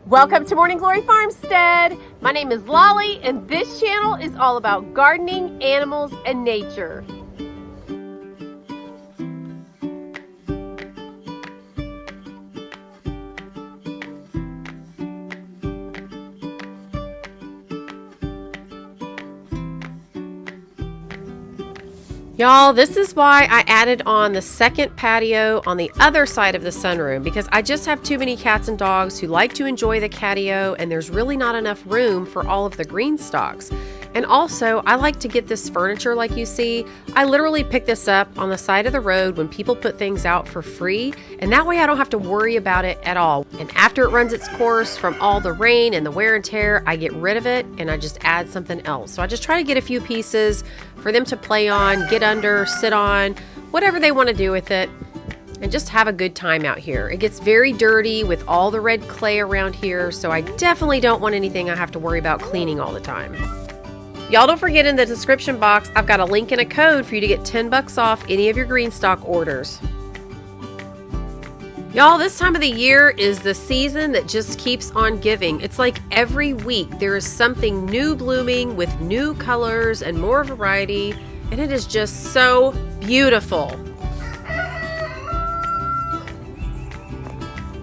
Welcome to Morning Glory Farmstead. My name is Lolly, and this channel is all about gardening, animals, and nature. Y'all, this is why I added on the second patio on the other side of the sunroom, because I just have too many cats and dogs who like to enjoy the catio, and there's really not enough room for all of the green stalks. And also, I like to get this furniture like you see. I literally pick this up on the side of the road when people put things out for free, and that way I don't have to worry about it at all. And after it runs its course from all the rain and the wear and tear, I get rid of it and I just add something else. So I just try to get a few pieces for them to play on, get under, sit on, whatever they want to do with it, and just have a good time out here. It gets very dirty with all the red clay around here, so I definitely don't want anything I have to worry about cleaning all the time. Y'all, don't forget, in the description box, I've got a link and a code for you to get 10 bucks off any of your GreenStalk orders. Y'all, this time of the year is the season that just keeps on giving. It's like every week there is something new blooming with new colors and more variety, and it is just so beautiful.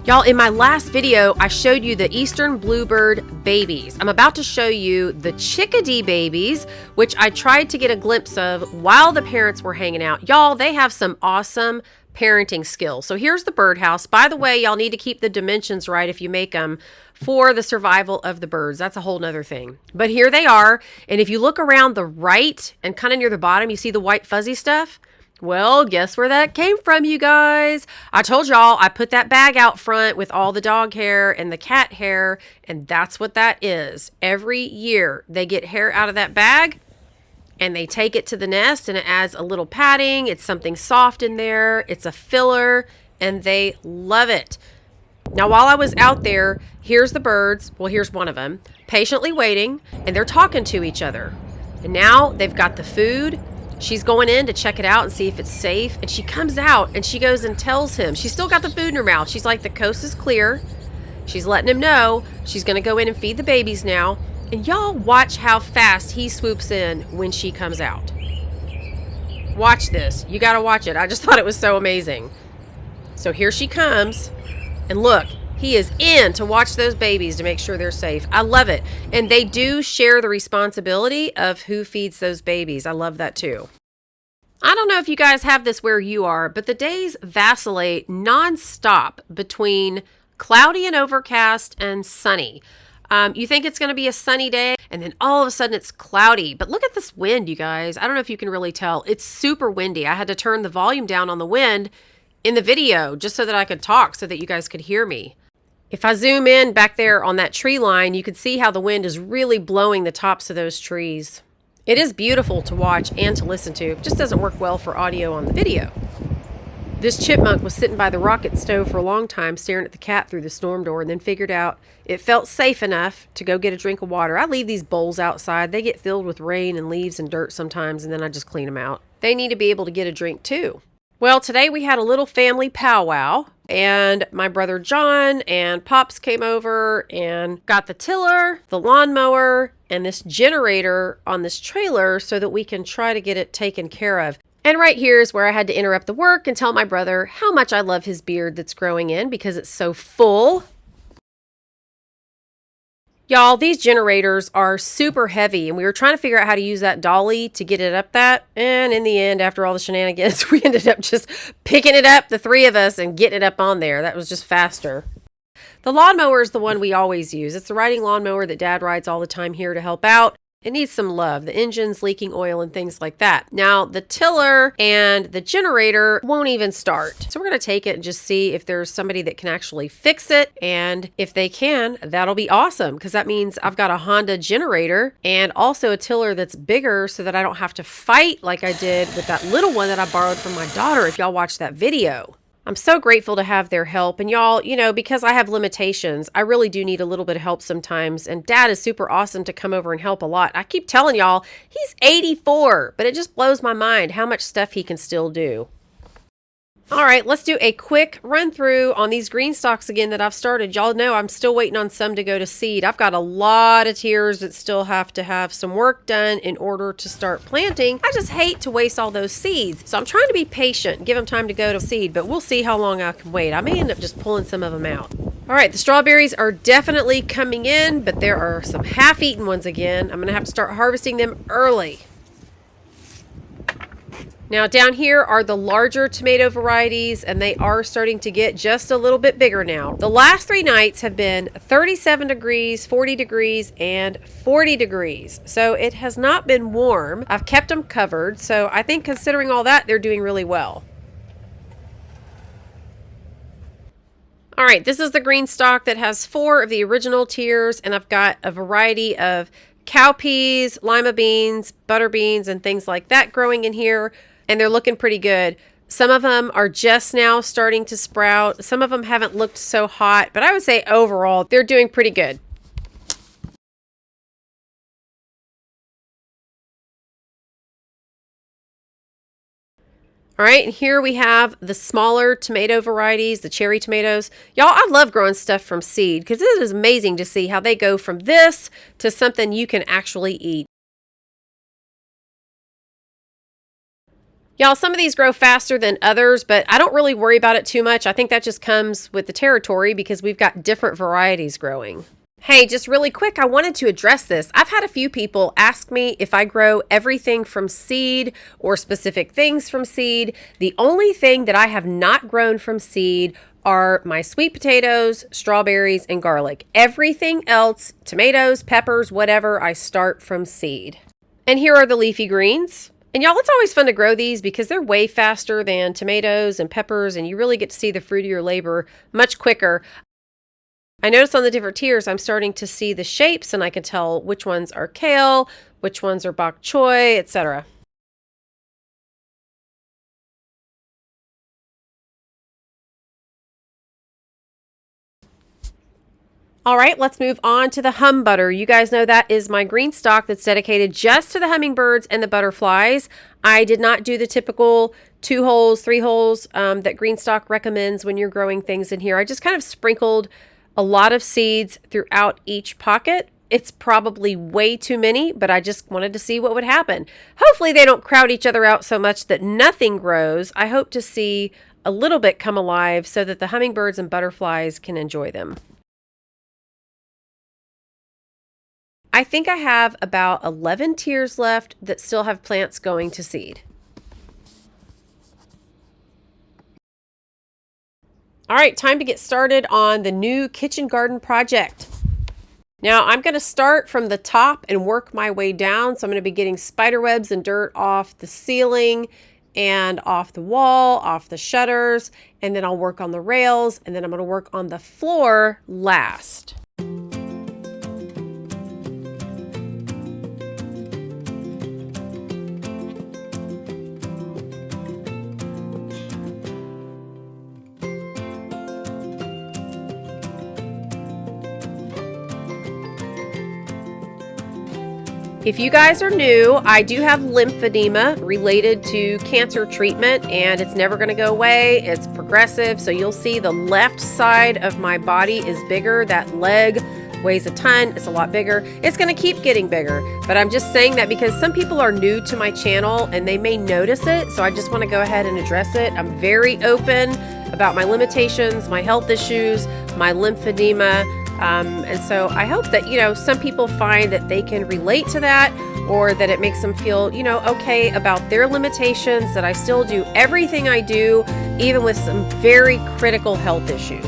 Y'all, in my last video, I showed you the eastern bluebird babies. I'm about to show you the chickadee babies, which I tried to get a glimpse of while the parents were hanging out. Y'all, they have some awesome parenting skills. So here's the birdhouse. By the way, y'all need to keep the dimensions right if you make them for the survival of the birds. That's a whole nother thing. But here they are. And if you look around the right and kind of near the bottom, you see the white fuzzy stuff? Well, guess where that came from, you guys? I told y'all I put that bag out front with all the dog hair and the cat hair, and that's what that is. Every year they get hair out of that bag and they take it to the nest, and it adds a little padding. It's something soft in there. It's a filler, and they love it. Now, while I was out there, here's the birds. Well, here's one of them patiently waiting, and they're talking to each other. And now they've got the food. She's going in to check it out and see if it's safe. And she comes out and she goes and tells him. She's still got the food in her mouth. She's like, the coast is clear. She's letting him know she's going to go in and feed the babies now. And y'all watch how fast he swoops in when she comes out. Watch this. You got to watch it. I just thought it was so amazing. So here she comes. And look, he is in to watch those babies to make sure they're safe. I love it. And they do share the responsibility of who feeds those babies. I love that too. I don't know if you guys have this where you are, but the days vacillate nonstop between cloudy and overcast and sunny. You think it's going to be a sunny day, and then all of a sudden it's cloudy. But look at this wind, you guys. I don't know if you can really tell. It's super windy. I had to turn the volume down on the wind in the video just so that I could talk, so that you guys could hear me. If I zoom in back there on that tree line, you can see how the wind is really blowing the tops of those trees. It is beautiful to watch and to listen to. It just doesn't work well for audio on the video. This chipmunk was sitting by the rocket stove for a long time staring at the cat through the storm door, and then figured out it felt safe enough to go get a drink of water. I leave these bowls outside. They get filled with rain and leaves and dirt sometimes, and then I just clean them out. They need to be able to get a drink too. Well, today we had a little family powwow, and my brother John and Pops came over and got the tiller, the lawnmower, and this generator on this trailer so that we can try to get it taken care of. And right here is where I had to interrupt the work and tell my brother how much I love his beard that's growing in because it's so full. Y'all, these generators are super heavy, and we were trying to figure out how to use that dolly to get it up that. And in the end, after all the shenanigans, we ended up just picking it up, the three of us, and getting it up on there. That was just faster. The lawnmower is the one we always use. It's the riding lawnmower that Dad rides all the time here to help out. It needs some love. The engine's leaking oil and things like that. Now, the tiller and the generator won't even start. So we're going to take it and just see if there's somebody that can actually fix it. And if they can, that'll be awesome, because that means I've got a Honda generator and also a tiller that's bigger so that I don't have to fight like I did with that little one that I borrowed from my daughter, if y'all watched that video. I'm so grateful to have their help. And y'all, you know, because I have limitations, I really do need a little bit of help sometimes. And Dad is super awesome to come over and help a lot. I keep telling y'all, he's 84, but it just blows my mind how much stuff he can still do. All right, let's do a quick run through on these green stalks again that I've started. Y'all know I'm still waiting on some to go to seed. I've got a lot of tiers that still have to have some work done in order to start planting. I just hate to waste all those seeds. So I'm trying to be patient, give them time to go to seed, but we'll see how long I can wait. I may end up just pulling some of them out. All right, the strawberries are definitely coming in, but there are some half-eaten ones again. I'm gonna have to start harvesting them early. Now down here are the larger tomato varieties, and they are starting to get just a little bit bigger now. The last 3 nights have been 37 degrees, 40 degrees, and 40 degrees. So it has not been warm. I've kept them covered, so I think considering all that, they're doing really well. All right, this is the green stalk that has 4 of the original tiers, and I've got a variety of cowpeas, lima beans, butter beans, and things like that growing in here. And they're looking pretty good. Some of them are just now starting to sprout. Some of them haven't looked so hot, but I would say overall, they're doing pretty good. All right, and here we have the smaller tomato varieties, the cherry tomatoes. Y'all, I love growing stuff from seed because it is amazing to see how they go from this to something you can actually eat. Y'all, some of these grow faster than others, but I don't really worry about it too much. I think that just comes with the territory because we've got different varieties growing. Hey, just really quick, I wanted to address this. I've had a few people ask me if I grow everything from seed or specific things from seed. The only thing that I have not grown from seed are my sweet potatoes, strawberries, and garlic. Everything else, tomatoes, peppers, whatever, I start from seed. And here are the leafy greens. And y'all, it's always fun to grow these because they're way faster than tomatoes and peppers, and you really get to see the fruit of your labor much quicker. I noticed on the different tiers, I'm starting to see the shapes, and I can tell which ones are kale, which ones are bok choy, etc. All right, let's move on to the hum butter. You guys know that is my green stalk that's dedicated just to the hummingbirds and the butterflies. I did not do the typical 2 holes, 3 holes that GreenStalk recommends when you're growing things in here. I just kind of sprinkled a lot of seeds throughout each pocket. It's probably way too many, but I just wanted to see what would happen. Hopefully they don't crowd each other out so much that nothing grows. I hope to see a little bit come alive so that the hummingbirds and butterflies can enjoy them. I think I have about 11 tiers left that still have plants going to seed. All right, time to get started on the new kitchen garden project. Now I'm going to start from the top and work my way down. So I'm going to be getting spider webs and dirt off the ceiling and off the wall, off the shutters, and then I'll work on the rails, and then I'm going to work on the floor last. If you guys are new, I do have lymphedema related to cancer treatment, and it's never going to go away. It's progressive, so you'll see the left side of my body is bigger. That leg weighs a ton. It's a lot bigger. It's going to keep getting bigger, but I'm just saying that because some people are new to my channel and they may notice it, so I just want to go ahead and address it. I'm very open about my limitations, my health issues, my lymphedema. And so I hope that, some people find that they can relate to that, or that it makes them feel, okay about their limitations, that I still do everything I do, even with some very critical health issues.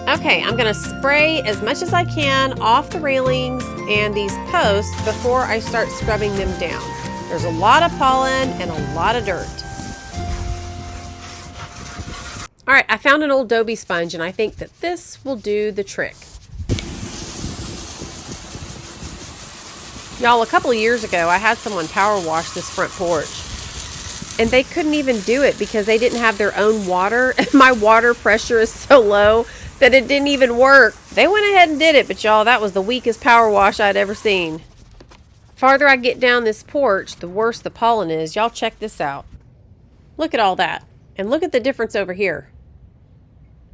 Okay, I'm going to spray as much as I can off the railings and these posts before I start scrubbing them down. There's a lot of pollen and a lot of dirt. All right, I found an old Dobie sponge, and I think that this will do the trick. Y'all, a couple of years ago, I had someone power wash this front porch, and they couldn't even do it because they didn't have their own water, and my water pressure is so low that it didn't even work. They went ahead and did it, but y'all, that was the weakest power wash I'd ever seen. Farther I get down this porch, the worse the pollen is. Y'all check this out. Look at all that. And look at the difference over here.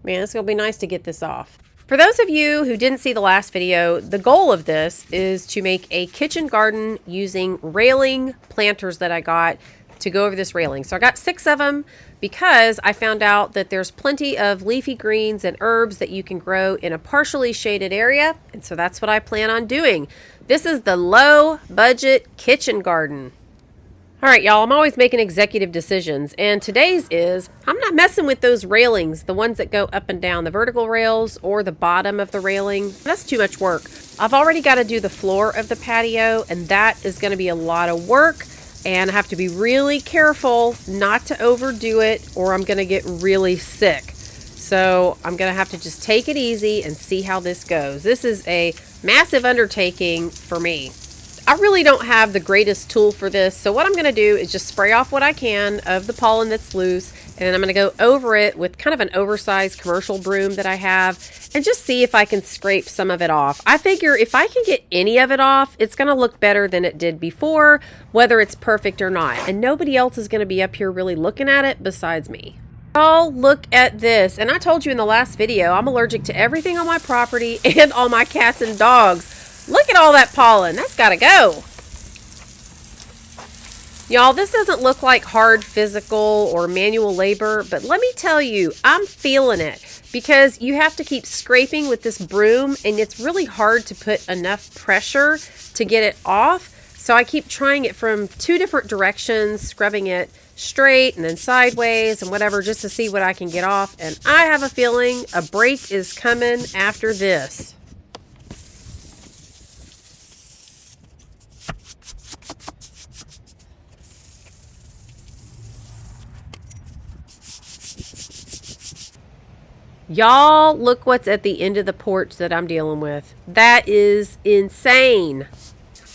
Man, it's going to be nice to get this off. For those of you who didn't see the last video, the goal of this is to make a kitchen garden using railing planters that I got to go over this railing. So I got 6 of them because I found out that there's plenty of leafy greens and herbs that you can grow in a partially shaded area. And so that's what I plan on doing. This is the low budget kitchen garden. All right, y'all, I'm always making executive decisions, and today's is I'm not messing with those railings, the ones that go up and down, the vertical rails or the bottom of the railing. That's too much work. I've already got to do the floor of the patio, and that is going to be a lot of work, and I have to be really careful not to overdo it or I'm going to get really sick. So I'm going to have to just take it easy and see how this goes. This is a massive undertaking for me. I really don't have the greatest tool for this, so what I'm going to do is just spray off what I can of the pollen that's loose, and then I'm going to go over it with kind of an oversized commercial broom that I have and just see if I can scrape some of it off. I figure if I can get any of it off, it's going to look better than it did before, whether it's perfect or not, and nobody else is going to be up here really looking at it besides me. Oh, look at this. And I told you in the last video, I'm allergic to everything on my property and all my cats and dogs. Look at all that pollen. That's got to go. Y'all, this doesn't look like hard physical or manual labor, but let me tell you, I'm feeling it because you have to keep scraping with this broom and it's really hard to put enough pressure to get it off. So I keep trying it from 2 different directions, scrubbing it straight and then sideways and whatever just to see what I can get off. And I have a feeling a break is coming after this. Y'all, look what's at the end of the porch that I'm dealing with. That is insane.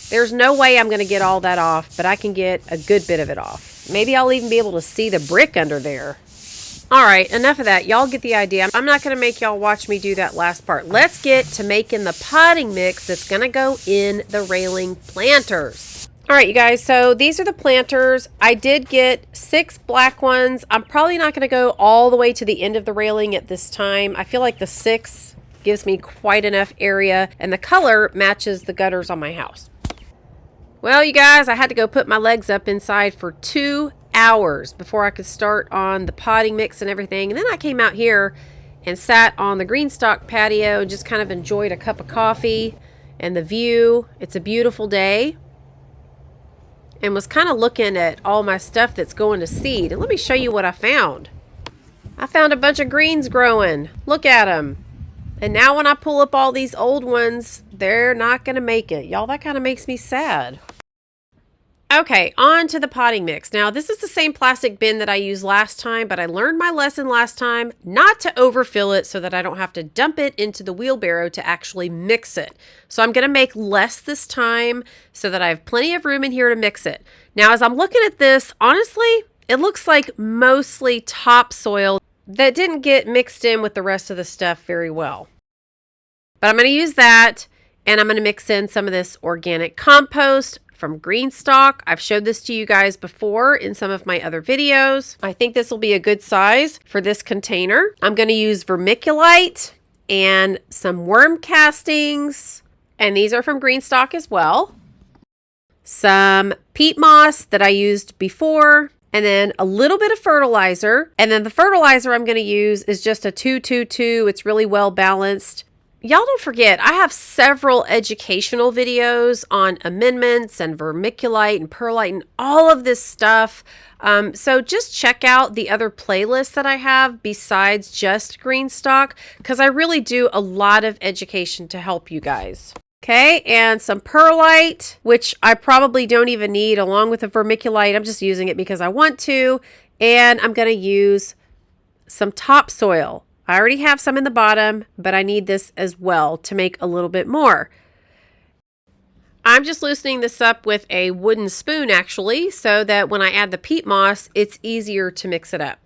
There's no way I'm going to get all that off, but I can get a good bit of it off. Maybe I'll even be able to see the brick under there. All right, enough of that. Y'all get the idea. I'm not going to make y'all watch me do that last part. Let's get to making the potting mix that's going to go in the railing planters. All right, you guys, so these are the planters. I did get 6 black ones. I'm probably not going to go all the way to the end of the railing at this time. I feel like the 6 gives me quite enough area, and the color matches the gutters on my house. Well, you guys, I had to go put my legs up inside for 2 hours before I could start on the potting mix and everything. And then I came out here and sat on the GreenStalk patio and just kind of enjoyed a cup of coffee and the view. It's a beautiful day. And was kind of looking at all my stuff that's going to seed. And let me show you what I found. I found a bunch of greens growing. Look at them. And now when I pull up all these old ones, they're not going to make it. Y'all, that kind of makes me sad. Okay, on to the potting mix. Now, this is the same plastic bin that I used last time, but I learned my lesson last time not to overfill it so that I don't have to dump it into the wheelbarrow to actually mix it. So I'm going to make less this time so that I have plenty of room in here to mix it. Now, as I'm looking at this, honestly, it looks like mostly topsoil that didn't get mixed in with the rest of the stuff very well. But I'm going to use that, and I'm going to mix in some of this organic compost from GreenStalk. I've showed this to you guys before in some of my other videos. I think this will be a good size for this container. I'm going to use vermiculite and some worm castings, and these are from GreenStalk as well. Some peat moss that I used before, and then a little bit of fertilizer. And then the fertilizer I'm going to use is just a 2-2-2. It's really well balanced. Y'all don't forget, I have several educational videos on amendments and vermiculite and perlite and all of this stuff. So just check out the other playlists that I have besides just GreenStalk, because I really do a lot of education to help you guys. Okay, and some perlite, which I probably don't even need, along with the vermiculite. I'm just using it because I want to. And I'm going to use some topsoil. I already have some in the bottom, but I need this as well to make a little bit more. I'm just loosening this up with a wooden spoon, actually, so that when I add the peat moss, it's easier to mix it up.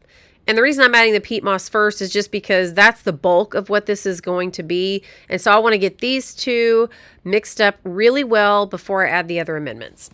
And the reason I'm adding the peat moss first is just because that's the bulk of what this is going to be. And so I want to get these two mixed up really well before I add the other amendments.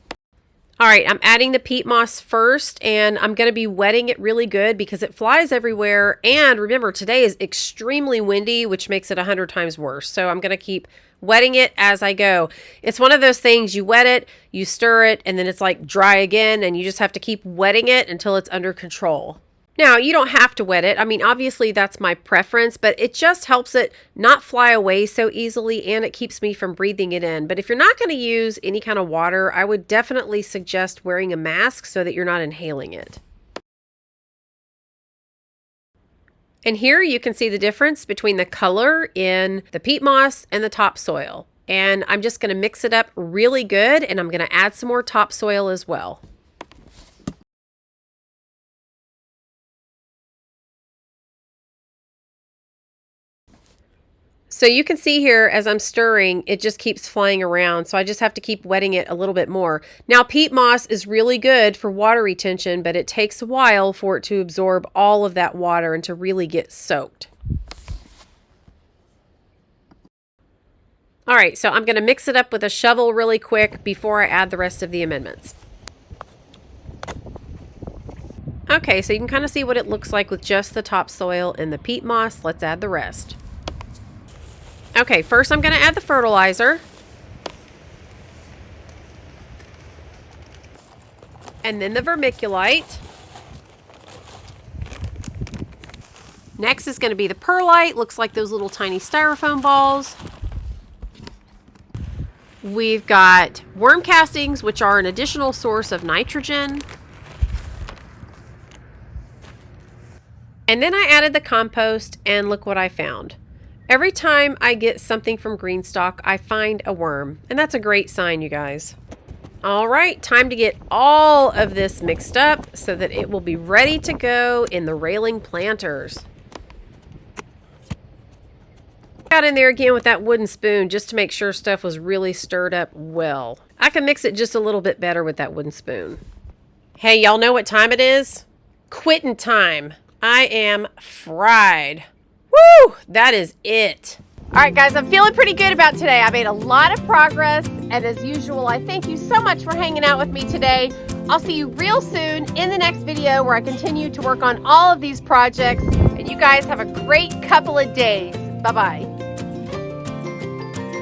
All right, I'm adding the peat moss first, and I'm going to be wetting it really good because it flies everywhere. And remember, today is extremely windy, which makes it 100 times worse. So I'm going to keep wetting it as I go. It's one of those things, you wet it, you stir it, and then it's like dry again, and you just have to keep wetting it until it's under control. Now, you don't have to wet it. I mean, obviously that's my preference, but it just helps it not fly away so easily, and it keeps me from breathing it in. But if you're not going to use any kind of water, I would definitely suggest wearing a mask so that you're not inhaling it. And here you can see the difference between the color in the peat moss and the topsoil. And I'm just going to mix it up really good, and I'm going to add some more topsoil as well. So you can see here as I'm stirring, it just keeps flying around. So I just have to keep wetting it a little bit more. Now, peat moss is really good for water retention, but it takes a while for it to absorb all of that water and to really get soaked. All right, so I'm going to mix it up with a shovel really quick before I add the rest of the amendments. Okay, so you can kind of see what it looks like with just the topsoil and the peat moss. Let's add the rest. Okay, first I'm going to add the fertilizer. And then the vermiculite. Next is going to be the perlite. Looks like those little tiny styrofoam balls. We've got worm castings, which are an additional source of nitrogen. And then I added the compost, and look what I found. Every time I get something from GreenStalk, I find a worm, and that's a great sign, you guys. All right, time to get all of this mixed up so that it will be ready to go in the railing planters. Got in there again with that wooden spoon just to make sure stuff was really stirred up well. I can mix it just a little bit better with that wooden spoon. Hey, y'all know what time it is? Quitting time. I am fried. Woo! That is it. All right, guys, I'm feeling pretty good about today. I made a lot of progress, and as usual, I thank you so much for hanging out with me today. I'll see you real soon in the next video where I continue to work on all of these projects, and you guys have a great couple of days. Bye-bye.